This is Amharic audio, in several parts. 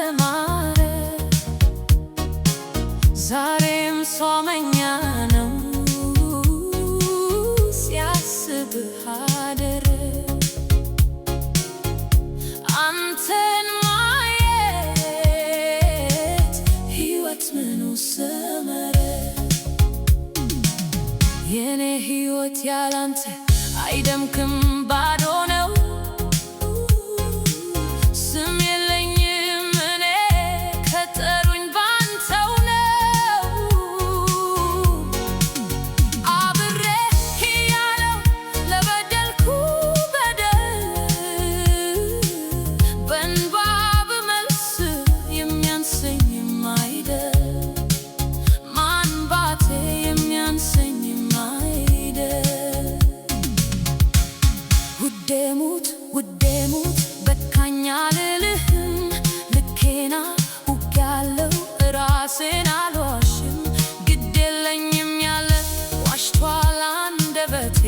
ተማረ ዛሬም ጾመኛ ነው ሲያስብህ አደረ አንተን ማየት ሕይወት ምኑ ሰመረ የኔ ሕይወት ያላንተ አይደምቅም ባዶ ነው ስም የለኝም እኔ ከጠሩኝ ባንተው ነው አብሬህ እያለሁ ለበደልኩ በደል በእንባ ብመልስ የሚያንሰኝም አይደል ማንባቴ የሚያንሰኝም አይደል ውዴ ሙት በቃኝ አልልህም ልኬን አውቄያለሁ ራሴን አልዋሽም ግድ የለኝም ያለ ዋሽቷል አንደበቴ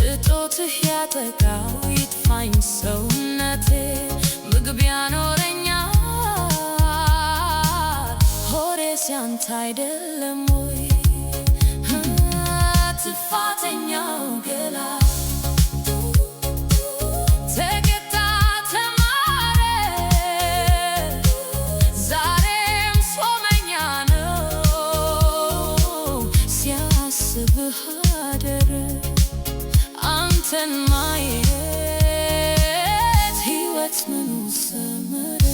እጦትህ ያጠቃው ይጥፋኝ ሰውነቴ ምግብ ያኖረኛል ሆዴስ ያንተ አይደለም ወይ ጥፋተኛው ገላ አንተን ማየት ሕይወት ምኑ ሰመረ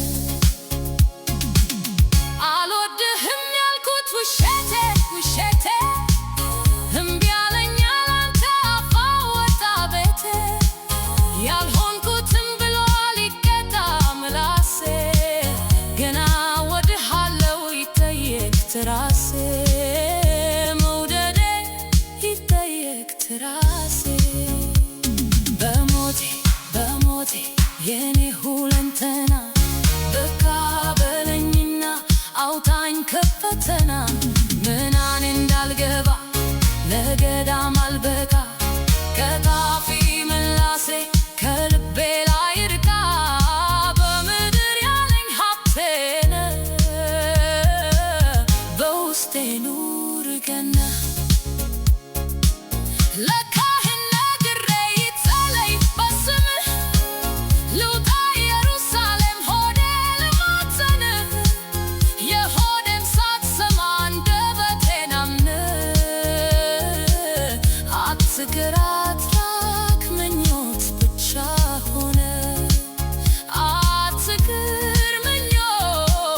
አልወድህም ያልኩት ውሸቴ እምቢ አለኝ ያላንተ አፍ አወጣ ቤቴ ያልሆንኩትም ብሎ ሊቀጣ ምላሴ ገና ወድሃለው ይጠየቅ ትራሴ መውደዴ ይጠየቅ ትራሴ በሞቴ የኔ ሁለንተና በቃ በለኝና አውጣኝ ከፈተና ምናን እንዳልገባ ለገዳም አልበቃ ቀጣፊ ምላሴ ከልቤ ላይ ርቃ በምድር ያለኝ ሀብቴ ነህ በውስጤ ኑር ገና ግራት ራክ ምኞት ብቻ ሆነ አትቅር ምኞት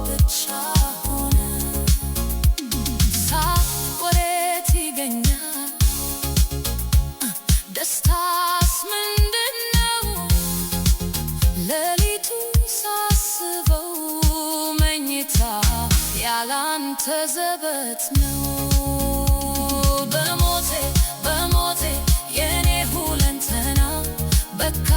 ብቻ ሆነ ሳቅ ወዴት ይገኛል ደስታስ ምንድነው ሌሊቱ ሳስበው መኝታ ያላንተ ዘበት ነው በሞቴ የኔ ሁለንተና በቃ